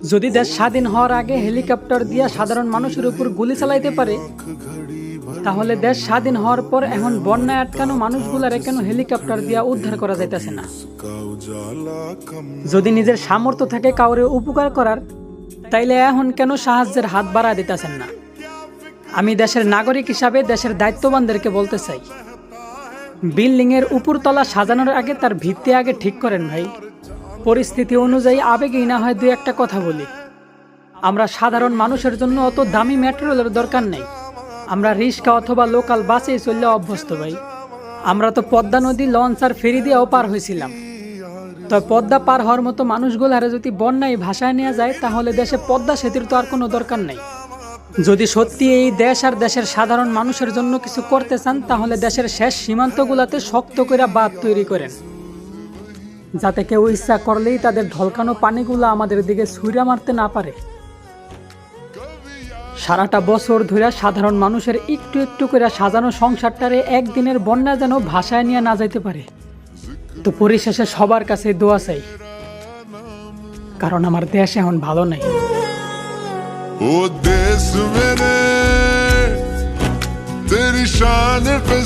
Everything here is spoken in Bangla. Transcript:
যদি দেশ স্বাধীন হওয়ার আগে হেলিকপ্টার দিয়া সাধারণ মানুষের উপর গুলি চালাইতে পারে, তাহলে দেশ স্বাধীন হওয়ার পর এখন বন্যায় আটকানো মানুষগুলারে কেন হেলিকপ্টার দিয়া উদ্ধার করা যাইতেছে না? যদি নিজের সামর্থ্য থাকে কাউরে উপকার করার, তাইলে এখন কেন সাহায্যের হাত বাড়া দিতেছেন না? আমি দেশের নাগরিক হিসাবে দেশের দায়িত্ববানদেরকে বলতে চাই, বিল্ডিং এর উপরতলা সাজানোর আগে তার ভিত্তি আগে ঠিক করেন ভাই। পরিস্থিতি অনুযায়ী আবেগেই না হয় দুই একটা কথা বলি। আমরা সাধারণ মানুষের জন্য অত দামি ম্যাটেরিয়ালের দরকার নেই। আমরা রিক্সা অথবা লোকাল বাসে চললে অভ্যস্ত ভাই। আমরা তো পদ্মা নদী লঞ্চ আর ফেরি দিয়েও পার হয়েছিলাম। তো পদ্মা পার হওয়ার মতো মানুষগুলারে যদি বন্যায় ভাসায় নেওয়া যায়, তাহলে দেশে পদ্মা সেতুর তো আর কোনো দরকার নেই। যদি সত্যি এই দেশ আর দেশের সাধারণ মানুষের জন্য কিছু করতে চান, তাহলে দেশের শেষ সীমান্তগুলোতে শক্ত করে বাঁধ তৈরি করেন, যাতে কেউ ইচ্ছা করলেই তাদের ঢলকানো পানিগুলো আমাদের দিকে ছুঁড়ে মারতে না পারে। সারাটা বছর ধরে সাধারণ মানুষের একটু একটু করে সাজানো সংসারটারে একদিনের বন্যা যেন ভাসায় নিয়ে না যাইতে পারে। তো পরিশেষে সবার কাছে দোয়া চাই, কারণ আমার দেশ এখন ভালো নেই। ओ देश मेरे तेरी शान पे